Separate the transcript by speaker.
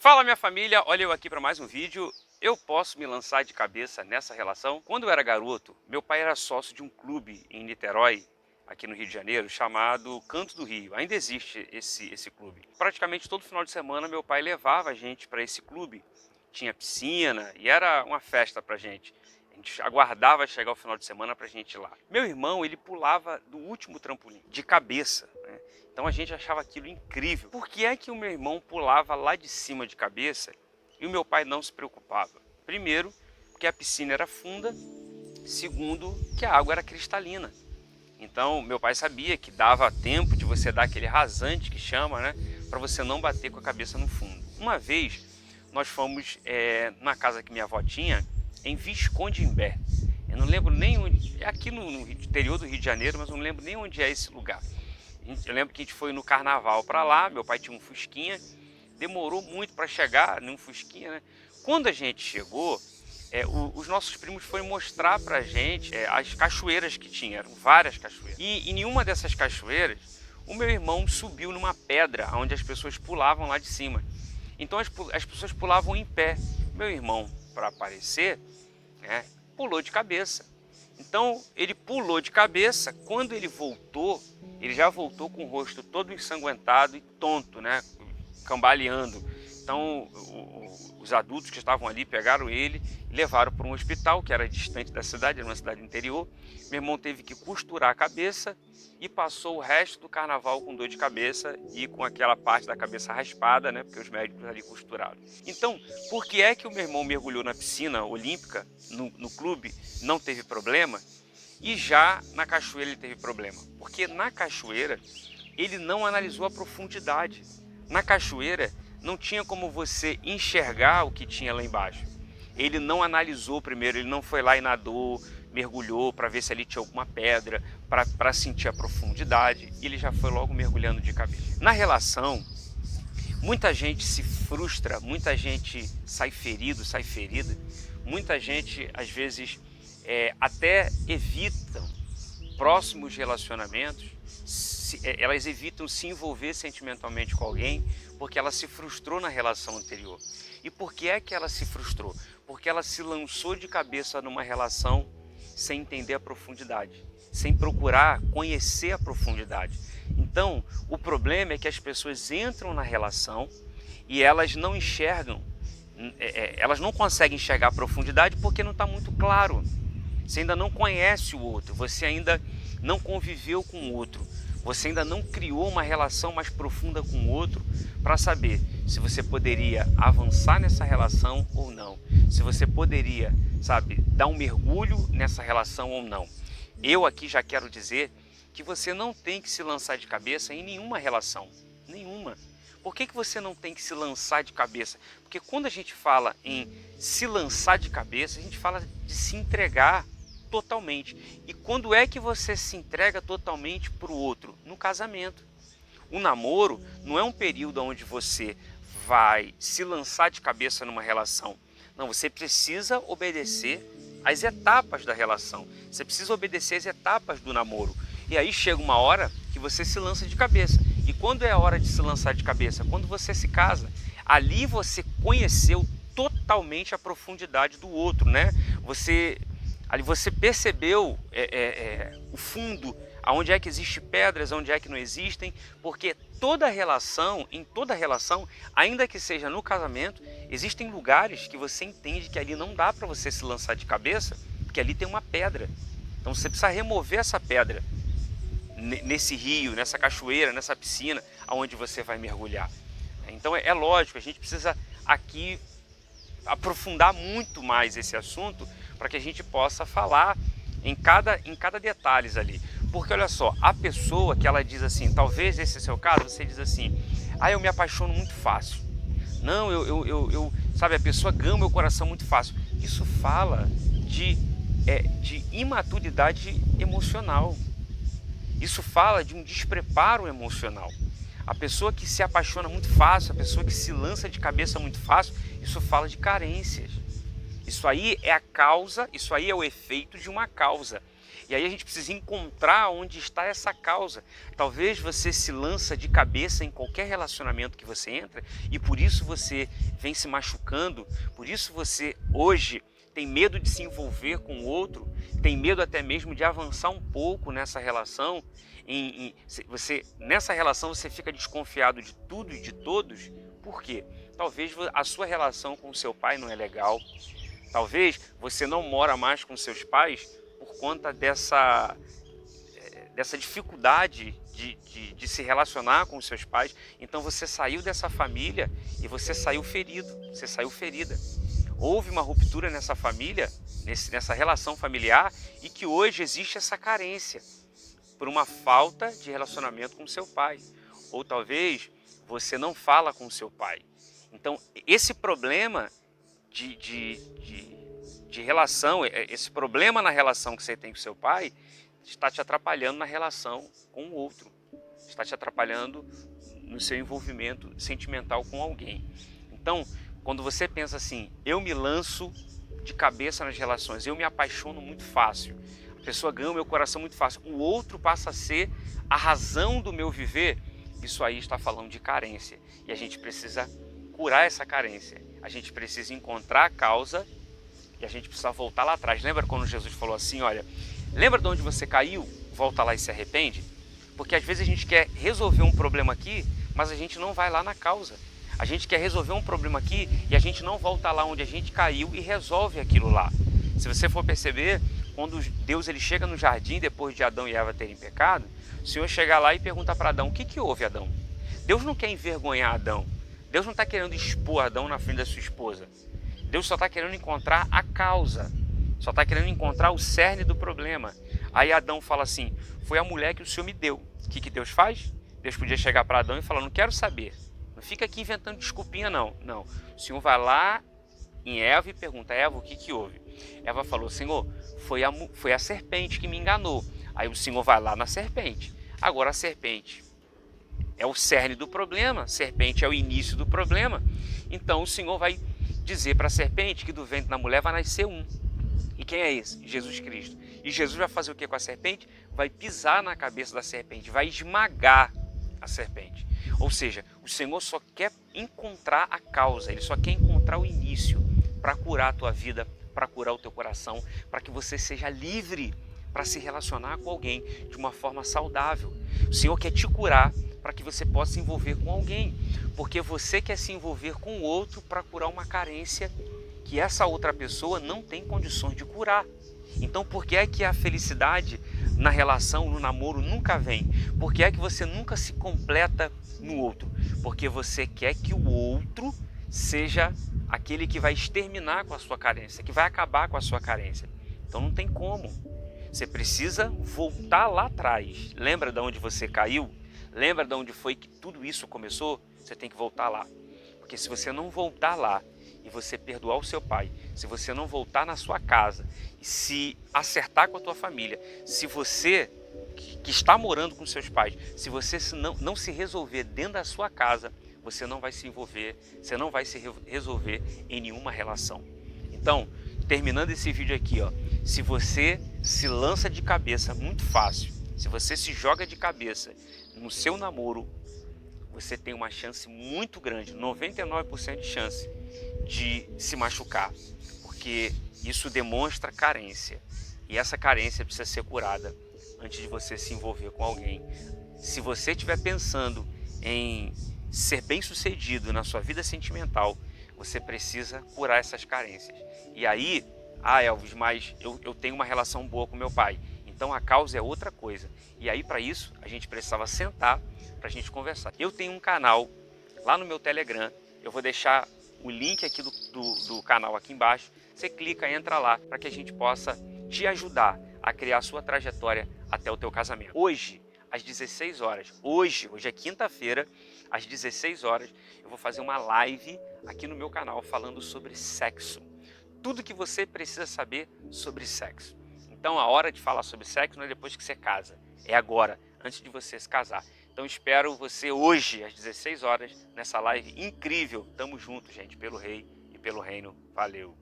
Speaker 1: Fala minha família, olha eu aqui para mais um vídeo. Eu posso me lançar de cabeça nessa relação? Quando eu era garoto, meu pai era sócio de um clube em Niterói, aqui no Rio de Janeiro, chamado Canto do Rio. Ainda existe esse clube. Praticamente todo final de semana meu pai levava a gente para esse clube. Tinha piscina e era uma festa pra gente. A gente aguardava chegar o final de semana pra gente ir lá. Meu irmão, ele pulava do último trampolim, de cabeça, né? Então a gente achava aquilo incrível. Por que é que o meu irmão pulava lá de cima de cabeça e o meu pai não se preocupava? Primeiro, porque a piscina era funda. Segundo, que a água era cristalina. Então meu pai sabia que dava tempo de você dar aquele rasante que chama, né? Para você não bater com a cabeça no fundo. Uma vez nós fomos na casa que minha avó tinha, em Visconde Imbé. Eu não lembro nem onde, é aqui no interior do Rio de Janeiro, mas eu não lembro nem onde é esse lugar. Eu lembro que a gente foi no carnaval para lá, meu pai tinha um Fusquinha, demorou muito para chegar num Fusquinha, né? Quando a gente chegou, os nossos primos foram mostrar pra gente as cachoeiras que tinha, eram várias cachoeiras. E em nenhuma dessas cachoeiras, o meu irmão subiu numa pedra onde as pessoas pulavam lá de cima. Então as pessoas pulavam em pé. Meu irmão, para aparecer, né, pulou de cabeça. Então ele pulou de cabeça. Quando ele voltou, ele já voltou com o rosto todo ensanguentado e tonto, né, cambaleando. Então os adultos que estavam ali pegaram ele e levaram para um hospital que era distante da cidade, era uma cidade interior. Meu irmão teve que costurar a cabeça e passou o resto do carnaval com dor de cabeça e com aquela parte da cabeça raspada, né, porque os médicos ali costuraram. Então, por que é que o meu irmão mergulhou na piscina olímpica, no clube, não teve problema, e já na cachoeira ele teve problema? Porque na cachoeira ele não analisou a profundidade. Na cachoeira não tinha como você enxergar o que tinha lá embaixo. Ele não analisou primeiro, ele não foi lá e nadou, mergulhou para ver se ali tinha alguma pedra, para sentir a profundidade. Ele já foi logo mergulhando de cabeça. Na relação, muita gente se frustra, muita gente sai ferido, sai ferida. Muita gente, às vezes, até evitam próximos relacionamentos, elas evitam se envolver sentimentalmente com alguém porque ela se frustrou na relação anterior. E por que é que ela se frustrou? Porque ela se lançou de cabeça numa relação sem entender a profundidade, sem procurar conhecer a profundidade. Então, o problema é que as pessoas entram na relação e elas não enxergam, elas não conseguem enxergar a profundidade porque não está muito claro. Você ainda não conhece o outro, você ainda não conviveu com o outro, você ainda não criou uma relação mais profunda com o outro para saber se você poderia avançar nessa relação ou não, se você poderia, sabe, dar um mergulho nessa relação ou não. Eu aqui já quero dizer que você não tem que se lançar de cabeça em nenhuma relação, nenhuma. Por que você não tem que se lançar de cabeça? Porque quando a gente fala em se lançar de cabeça, a gente fala de se entregar totalmente. E quando é que você se entrega totalmente para o outro? No casamento. O namoro não é um período onde você vai se lançar de cabeça numa relação. Não, você precisa obedecer às etapas da relação. Você precisa obedecer às etapas do namoro. E aí chega uma hora que você se lança de cabeça. E quando é a hora de se lançar de cabeça? Quando você se casa. Ali você conheceu totalmente a profundidade do outro, né? Ali você percebeu o fundo, aonde é que existem pedras, onde é que não existem, porque em toda relação, ainda que seja no casamento, existem lugares que você entende que ali não dá para você se lançar de cabeça, porque ali tem uma pedra. Então você precisa remover essa pedra nesse rio, nessa cachoeira, nessa piscina, aonde você vai mergulhar. Então é lógico, a gente precisa aqui aprofundar muito mais esse assunto para que a gente possa falar em cada detalhe ali. Porque olha só, a pessoa que ela diz assim, talvez esse é o seu caso, você diz assim, eu me apaixono muito fácil. Não, sabe, a pessoa ganha o meu coração muito fácil. Isso fala de imaturidade emocional. Isso fala de um despreparo emocional. A pessoa que se apaixona muito fácil, a pessoa que se lança de cabeça muito fácil, isso fala de carências. Isso aí é a causa, isso aí é o efeito de uma causa. E aí a gente precisa encontrar onde está essa causa. Talvez você se lança de cabeça em qualquer relacionamento que você entra e por isso você vem se machucando, por isso você hoje tem medo de se envolver com o outro, tem medo até mesmo de avançar um pouco nessa relação. Nessa relação você fica desconfiado de tudo e de todos. Por quê? Talvez a sua relação com o seu pai não é legal. Talvez você não mora mais com seus pais por conta dessa dificuldade de se relacionar com os seus pais. Então você saiu dessa família e você saiu ferido, você saiu ferida. Houve uma ruptura nessa família, nessa relação familiar, e que hoje existe essa carência por uma falta de relacionamento com seu pai. Ou talvez você não fala com seu pai. Então esse problema de relação, esse problema na relação que você tem com seu pai, está te atrapalhando na relação com o outro, está te atrapalhando no seu envolvimento sentimental com alguém. Então, quando você pensa assim, eu me lanço de cabeça nas relações, eu me apaixono muito fácil, a pessoa ganha o meu coração muito fácil, o outro passa a ser a razão do meu viver, isso aí está falando de carência. E a gente precisa curar essa carência, a gente precisa encontrar a causa e a gente precisa voltar lá atrás. Lembra quando Jesus falou assim, olha, lembra de onde você caiu? Volta lá e se arrepende? Porque às vezes a gente quer resolver um problema aqui, mas a gente não vai lá na causa. A gente quer resolver um problema aqui e a gente não volta lá onde a gente caiu e resolve aquilo lá. Se você for perceber, quando Deus ele chega no jardim, depois de Adão e Eva terem pecado, o Senhor chega lá e pergunta para Adão, o que houve, Adão? Deus não quer envergonhar Adão. Deus não está querendo expor Adão na frente da sua esposa. Deus só está querendo encontrar a causa. Só está querendo encontrar o cerne do problema. Aí Adão fala assim, foi a mulher que o Senhor me deu. O que Deus faz? Deus podia chegar para Adão e falar, não quero saber. Não fica aqui inventando desculpinha não. Não. O Senhor vai lá em Eva e pergunta, Eva, o que houve? Eva falou, Senhor, foi a serpente que me enganou. Aí o Senhor vai lá na serpente. Agora a serpente é o cerne do problema. A serpente é o início do problema. Então o Senhor vai dizer para a serpente que do ventre da mulher vai nascer um. E quem é esse? Jesus Cristo. E Jesus vai fazer o que com a serpente? Vai pisar na cabeça da serpente, vai esmagar a serpente. Ou seja, o Senhor só quer encontrar a causa, Ele só quer encontrar o início para curar a tua vida, para curar o teu coração, para que você seja livre para se relacionar com alguém de uma forma saudável. O Senhor quer te curar para que você possa se envolver com alguém, porque você quer se envolver com o outro para curar uma carência que essa outra pessoa não tem condições de curar. Então, por que é que a felicidade na relação, no namoro, nunca vem? Por que é que você nunca se completa no outro? Porque você quer que o outro seja aquele que vai exterminar com a sua carência, que vai acabar com a sua carência. Então não tem como. Você precisa voltar lá atrás. Lembra de onde você caiu? Lembra de onde foi que tudo isso começou? Você tem que voltar lá. Porque se você não voltar lá e você perdoar o seu pai, se você não voltar na sua casa e se acertar com a tua família, se você que está morando com seus pais, se você não se resolver dentro da sua casa, você não vai se envolver, você não vai se resolver em nenhuma relação. Então, terminando esse vídeo aqui, ó, se você se lança de cabeça muito fácil, se você se joga de cabeça no seu namoro, você tem uma chance muito grande, 99% de chance de se machucar, porque isso demonstra carência e essa carência precisa ser curada antes de você se envolver com alguém. Se você estiver pensando em ser bem-sucedido na sua vida sentimental, você precisa curar essas carências. E aí, Elvis, mas eu tenho uma relação boa com meu pai, então a causa é outra coisa. E aí, para isso, a gente precisava sentar para a gente conversar. Eu tenho um canal lá no meu Telegram, eu vou deixar o link aqui do canal aqui embaixo. Você clica, entra lá para que a gente possa te ajudar a criar a sua trajetória até o teu casamento. Hoje, às 16 horas, hoje é quinta-feira, às 16 horas, eu vou fazer uma live aqui no meu canal falando sobre sexo. Tudo que você precisa saber sobre sexo. Então a hora de falar sobre sexo não é depois que você casa, é agora, antes de você se casar. Então espero você hoje, às 16 horas, nessa live incrível. Tamo junto, gente, pelo Rei e pelo Reino. Valeu!